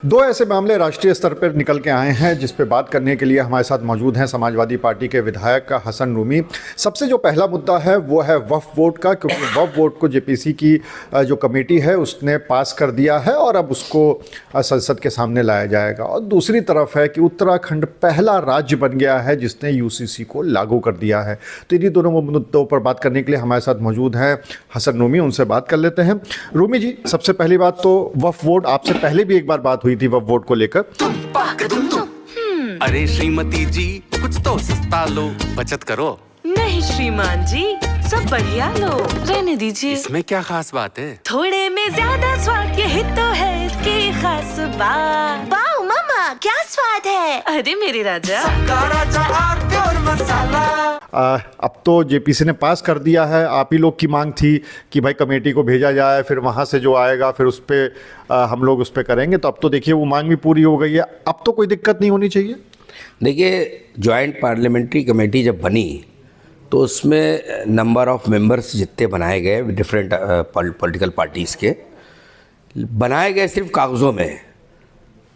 दो ऐसे मामले राष्ट्रीय स्तर पर निकल के आए हैं जिस पे बात करने के लिए हमारे साथ मौजूद हैं समाजवादी पार्टी के विधायक हसन रूमी। सबसे जो पहला मुद्दा है वो है वक्फ बोर्ड का, क्योंकि वक्फ बोर्ड को जेपीसी की जो कमेटी है उसने पास कर दिया है और अब उसको संसद के सामने लाया जाएगा। और दूसरी तरफ है कि उत्तराखंड पहला राज्य बन गया है जिसने यूसीसी को लागू कर दिया है। तो इन्हीं दोनों मुद्दों पर बात करने के लिए हमारे साथ मौजूद हैं हसन रूमी, उनसे बात कर लेते हैं। रूमी जी, सबसे पहली बात तो वक्फ बोर्ड, आपसे पहले भी एक बार बात हुई थी वक्फ बोर्ड को लेकर। अरे श्रीमती जी, कुछ तो सस्ता लो, बचत करो। नहीं श्रीमान जी, सब बढ़िया लो, रहने दीजिए। इसमें क्या खास बात है? थोड़े में ज्यादा स्वाद, यही तो है इसकी खास बात। वाह मामा, क्या स्वाद है। अरे मेरे राजा, अब तो जेपीसी ने पास कर दिया है। आप ही लोग की मांग थी कि भाई कमेटी को भेजा जाए, फिर वहाँ से जो आएगा फिर उस पर हम लोग उस पर करेंगे। तो अब तो देखिए वो मांग भी पूरी हो गई है, अब तो कोई दिक्कत नहीं होनी चाहिए। देखिए, जॉइंट पार्लियामेंट्री कमेटी जब बनी तो उसमें नंबर ऑफ मेंबर्स जितने बनाए गए डिफरेंट पॉलिटिकल पार्टीज़ के बनाए गए सिर्फ कागज़ों में,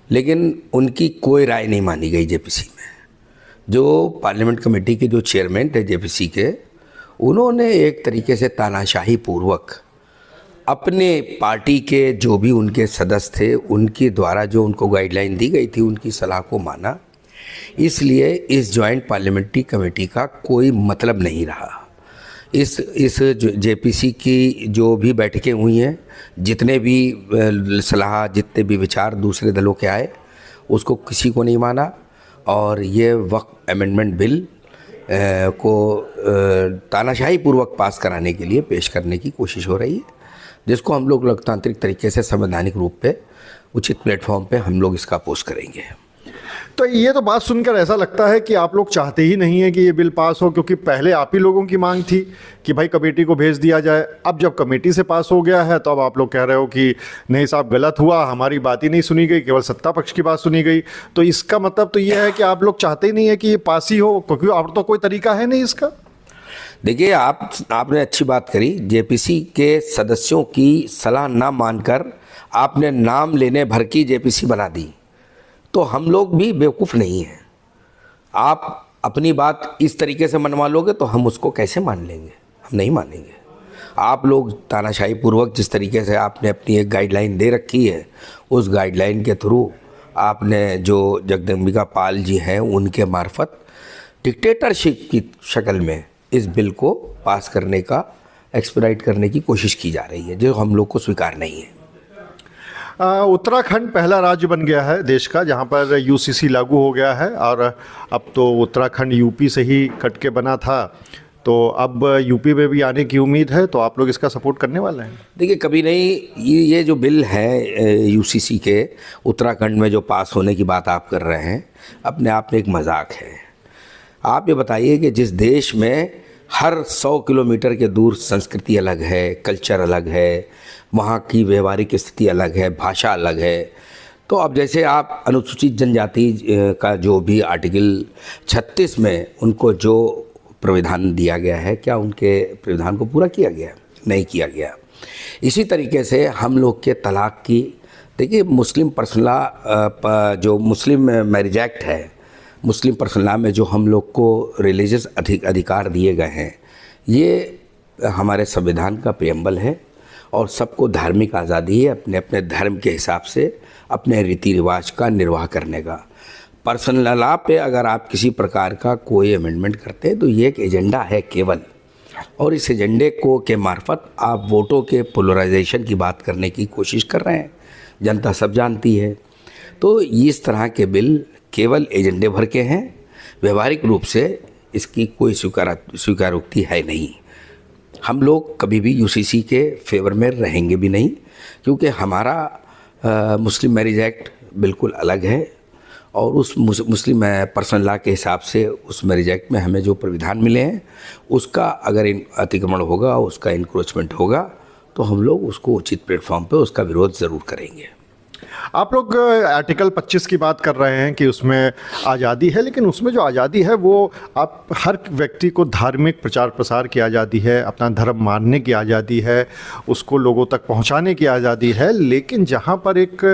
लेकिन उनकी कोई राय नहीं मानी गई जेपीसी में। जो पार्लियामेंट कमेटी के जो चेयरमैन थे जेपीसी के, उन्होंने एक तरीके से तानाशाही पूर्वक अपने पार्टी के जो भी उनके सदस्य थे उनके द्वारा जो उनको गाइडलाइन दी गई थी उनकी सलाह को माना। इसलिए इस जॉइंट पार्लियामेंट्री कमेटी का कोई मतलब नहीं रहा। इस जेपीसी की जो भी बैठकें हुई हैं, जितने भी सलाह, जितने भी विचार दूसरे दलों के आए, उसको किसी को नहीं माना। और ये वक्फ अमेंडमेंट बिल को तानाशाही पूर्वक पास कराने के लिए पेश करने की कोशिश हो रही है, जिसको हम लोग लोकतांत्रिक तरीके से संवैधानिक रूप पे उचित प्लेटफॉर्म पे हम लोग इसका अपोज करेंगे। तो ये तो बात सुनकर ऐसा लगता है कि आप लोग चाहते ही नहीं है कि ये बिल पास हो, क्योंकि पहले आप ही लोगों की मांग थी कि भाई कमेटी को भेज दिया जाए। अब जब कमेटी से पास हो गया है तो अब आप लोग कह रहे हो कि नहीं साहब गलत हुआ, हमारी बात ही नहीं सुनी गई, केवल सत्ता पक्ष की बात सुनी गई। तो इसका मतलब तो ये है कि आप लोग चाहते ही नहीं है कि ये पास ही हो, क्योंकि अब तो कोई तरीका है नहीं इसका। देखिए, आपने अच्छी बात करी। जेपीसी के सदस्यों की सलाह ना मानकर आपने नाम लेने भर की जेपीसी बना दी, तो हम लोग भी बेवकूफ़ नहीं हैं। आप अपनी बात इस तरीके से मनवा लोगे तो हम उसको कैसे मान लेंगे? हम नहीं मानेंगे। आप लोग तानाशाही पूर्वक जिस तरीके से आपने अपनी एक गाइडलाइन दे रखी है, उस गाइडलाइन के थ्रू आपने जो जगदम्बिका पाल जी हैं उनके मार्फत डिक्टेटरशिप की शक्ल में इस बिल को पास करने का, एक्सपेडाइट करने की कोशिश की जा रही है, जो हम लोग को स्वीकार नहीं है। उत्तराखंड पहला राज्य बन गया है देश का जहां पर यूसीसी लागू हो गया है, और अब तो उत्तराखंड यूपी से ही कट के बना था, तो अब यूपी में भी आने की उम्मीद है। तो आप लोग इसका सपोर्ट करने वाले हैं? देखिए, कभी नहीं। ये जो बिल है यूसीसी के उत्तराखंड में जो पास होने की बात आप कर रहे हैं, अपने आप में एक मजाक है। आप ये बताइए कि जिस देश में हर 100 किलोमीटर के दूर संस्कृति अलग है, कल्चर अलग है, वहाँ की व्यवहारिक स्थिति अलग है, भाषा अलग है। तो अब जैसे आप अनुसूचित जनजाति का जो भी आर्टिकल 36 में उनको जो प्रावधान दिया गया है, क्या उनके प्रावधान को पूरा किया गया? नहीं किया गया। इसी तरीके से हम लोग के तलाक़ की, देखिए मुस्लिम पर्सनल लॉ, जो मुस्लिम मैरिज एक्ट है, मुस्लिम पर्सनल लॉ में जो हम लोग को रिलीजियस अधिकार दिए गए हैं, ये हमारे संविधान का प्रियम्बल है और सबको धार्मिक आज़ादी है अपने अपने धर्म के हिसाब से अपने रीति रिवाज का निर्वाह करने का। पर्सनल लॉ पे अगर आप किसी प्रकार का कोई अमेंडमेंट करते हैं तो ये एक एजेंडा है केवल, और इस एजेंडे को के मार्फत आप वोटों के पोलराइजेशन की बात करने की कोशिश कर रहे हैं। जनता सब जानती है। तो इस तरह के बिल केवल एजेंडे भर के हैं, व्यवहारिक रूप से इसकी कोई स्वीकारोक्ति है नहीं। हम लोग कभी भी यूसीसी के फेवर में रहेंगे भी नहीं, क्योंकि हमारा मुस्लिम मैरिज एक्ट बिल्कुल अलग है, और उस मुस्लिम पर्सनल लॉ के हिसाब से उस मैरिज एक्ट में हमें जो प्रावधान मिले हैं उसका अगर अतिक्रमण होगा, उसका इंक्रोचमेंट होगा, तो हम लोग उसको उचित प्लेटफॉर्म पे उसका विरोध ज़रूर करेंगे। आप लोग आर्टिकल 25 की बात कर रहे हैं कि उसमें आज़ादी है, लेकिन उसमें जो आज़ादी है वो आप हर व्यक्ति को धार्मिक प्रचार प्रसार की आज़ादी है, अपना धर्म मानने की आज़ादी है, उसको लोगों तक पहुंचाने की आज़ादी है। लेकिन जहां पर एक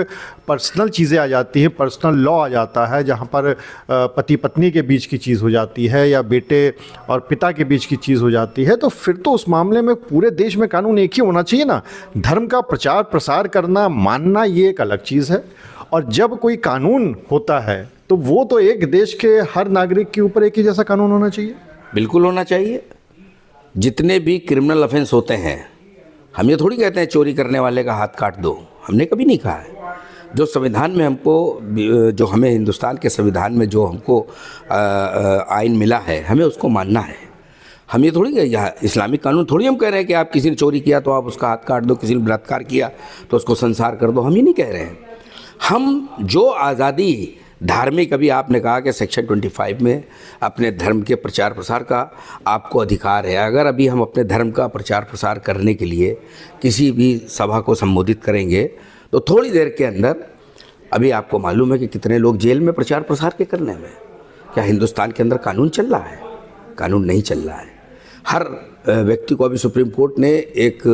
पर्सनल चीज़ें आ जाती हैं, पर्सनल लॉ आ जाता है, जहां पर पति पत्नी के बीच की चीज़ हो जाती है या बेटे और पिता के बीच की चीज़ हो जाती है, तो फिर तो उस मामले में पूरे देश में कानून एक ही होना चाहिए ना। धर्म का प्रचार प्रसार करना, मानना, ये एक अलग चीज़ है, और जब कोई कानून होता है तो वो तो एक देश के हर नागरिक के ऊपर एक ही जैसा कानून होना चाहिए। बिल्कुल होना चाहिए। जितने भी क्रिमिनल ऑफेंस होते हैं, हम ये थोड़ी कहते हैं चोरी करने वाले का हाथ काट दो, हमने कभी नहीं कहा है। जो संविधान में हमको, जो हमें हिंदुस्तान के संविधान में जो हमको आइन मिला है, हमें उसको मानना है। हम ये थोड़ी यहाँ इस्लामिक कानून थोड़ी हम कह रहे हैं कि आप किसी ने चोरी किया तो आप उसका हाथ काट दो, किसी ने बलात्कार किया तो उसको संसार कर दो, हम ये नहीं कह रहे हैं। हम जो आज़ादी धार्मिक, अभी आपने कहा कि सेक्शन 25 में अपने धर्म के प्रचार प्रसार का आपको अधिकार है। अगर अभी हम अपने धर्म का प्रचार प्रसार करने के लिए किसी भी सभा को संबोधित करेंगे तो थोड़ी देर के अंदर, अभी आपको मालूम है कि कितने लोग जेल में प्रचार प्रसार के करने में। क्या हिंदुस्तान के अंदर कानून चल रहा है? कानून नहीं चल रहा है। हर व्यक्ति को, अभी सुप्रीम कोर्ट ने एक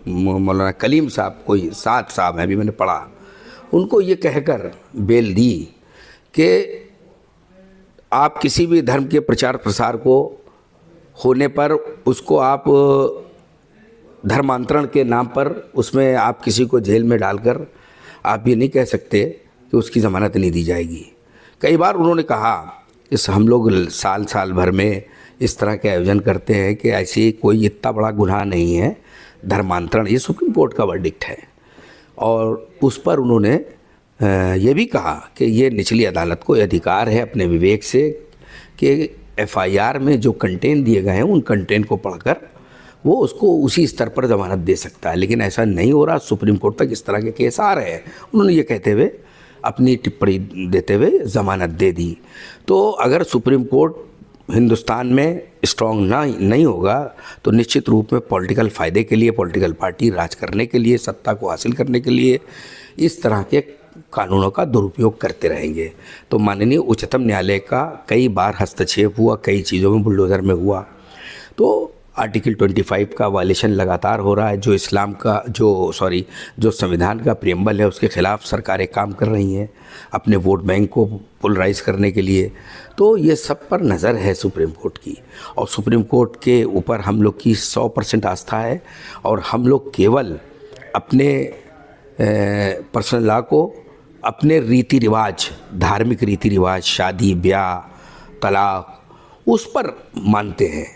मौलाना कलीम साहब, कोई साद साहब हैं, अभी मैंने पढ़ा, उनको ये कहकर बेल दी कि आप किसी भी धर्म के प्रचार प्रसार को होने पर उसको आप धर्मांतरण के नाम पर उसमें आप किसी को जेल में डालकर आप ये नहीं कह सकते कि उसकी ज़मानत नहीं दी जाएगी। कई बार उन्होंने कहा, इस हम लोग साल साल भर में इस तरह के आयोजन करते हैं कि ऐसी कोई इतना बड़ा गुनाह नहीं है धर्मांतरण, ये सुप्रीम कोर्ट का वर्डिक्ट है। और उस पर उन्होंने ये भी कहा कि ये निचली अदालत को अधिकार है अपने विवेक से कि FIR में जो कंटेंट दिए गए हैं उन कंटेंट को पढ़कर वो उसको उसी स्तर पर ज़मानत दे सकता है। लेकिन ऐसा नहीं हो रहा, सुप्रीम कोर्ट तक इस तरह के केस आ रहे हैं। उन्होंने ये कहते हुए अपनी टिप्पणी देते हुए ज़मानत दे दी। तो अगर सुप्रीम कोर्ट हिंदुस्तान में स्ट्रॉन्ग नहीं होगा तो निश्चित रूप में पॉलिटिकल फ़ायदे के लिए, पॉलिटिकल पार्टी राज करने के लिए, सत्ता को हासिल करने के लिए इस तरह के कानूनों का दुरुपयोग करते रहेंगे। तो माननीय उच्चतम न्यायालय का कई बार हस्तक्षेप हुआ, कई चीज़ों में बुलडोज़र में हुआ। तो आर्टिकल 25 का वायलेशन लगातार हो रहा है। जो इस्लाम का जो संविधान का प्रियम्बल है उसके ख़िलाफ़ सरकारें काम कर रही हैं अपने वोट बैंक को पोलराइज करने के लिए। तो ये सब पर नज़र है सुप्रीम कोर्ट की, और सुप्रीम कोर्ट के ऊपर हम लोग की 100% आस्था है। और हम लोग केवल अपने पर्सनल लॉ को, अपने रीति रिवाज, धार्मिक रीति रिवाज, शादी ब्याह, तलाक, उस पर मानते हैं।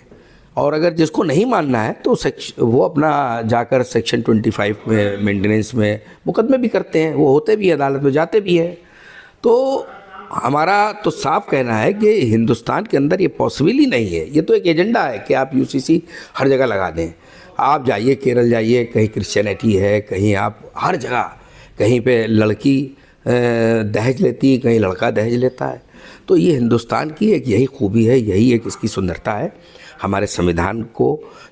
और अगर जिसको नहीं मानना है तो वो अपना जाकर सेक्शन 25 में मेंटेनेंस में मुकदमे भी करते हैं, वो होते भी अदालत में जाते भी हैं। तो हमारा तो साफ कहना है कि हिंदुस्तान के अंदर ये पॉसिबल ही नहीं है। ये तो एक एजेंडा है कि आप UCC हर जगह लगा दें। आप जाइए, केरल जाइए, कहीं क्रिश्चियनिटी है, कहीं आप हर जगह, कहीं पे लड़की दहेज लेती है, कहीं लड़का दहेज लेता है। तो ये हिंदुस्तान की एक यही खूबी है, यही एक इसकी सुंदरता है। हमारे संविधान को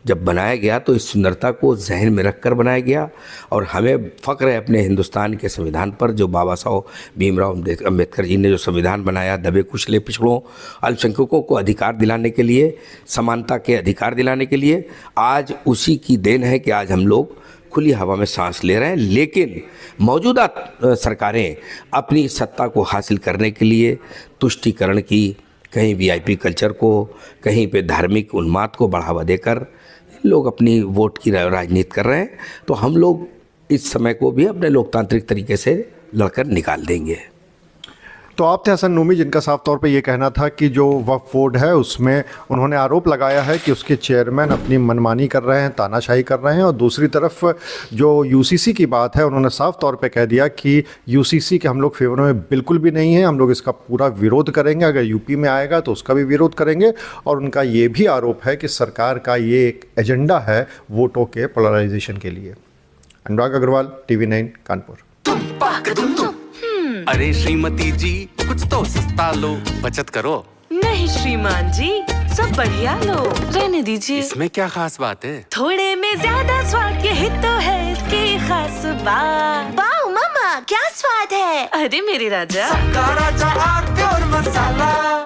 जब बनाया गया तो इस सुंदरता को जहन में रखकर बनाया गया, और हमें फ़ख्र है अपने हिंदुस्तान के संविधान पर, जो बाबा साहब भीमराव अम्बेडकर जी ने जो संविधान बनाया, दबे कुचले पिछड़ों अल्पसंख्यकों को अधिकार दिलाने के लिए, समानता के अधिकार दिलाने के लिए, आज उसी की देन है कि आज हम लोग खुली हवा में सांस ले रहे हैं। लेकिन मौजूदा सरकारें अपनी सत्ता को हासिल करने के लिए तुष्टीकरण की, कहीं VIP कल्चर को, कहीं पे धार्मिक उन्माद को बढ़ावा देकर लोग अपनी वोट की राजनीति कर रहे हैं। तो हम लोग इस समय को भी अपने लोकतांत्रिक तरीके से लड़कर निकाल देंगे। तो आप थे हसन नूमी, जिनका साफ तौर पे ये कहना था कि जो वक्फ बोर्ड है उसमें उन्होंने आरोप लगाया है कि उसके चेयरमैन अपनी मनमानी कर रहे हैं, तानाशाही कर रहे हैं, और दूसरी तरफ जो UCC की बात है उन्होंने साफ तौर पे कह दिया कि UCC के हम लोग फेवर में बिल्कुल भी नहीं है, हम लोग इसका पूरा विरोध करेंगे, अगर यूपी में आएगा तो उसका भी विरोध करेंगे। और उनका ये भी आरोप है कि सरकार का ये एक एजेंडा है वोटों के पोलराइजेशन के लिए। अनुराग अग्रवाल, TV9 कानपुर। अरे श्रीमती जी, कुछ तो सस्ता लो, बचत करो। नहीं श्रीमान जी, सब बढ़िया लो, रहने दीजिए। इसमें क्या खास बात है? थोड़े में ज्यादा स्वाद, यही तो है इसकी खास बात। वाओ मम्मा, क्या स्वाद है? अरे मेरे राजा राजा आरती और मसाला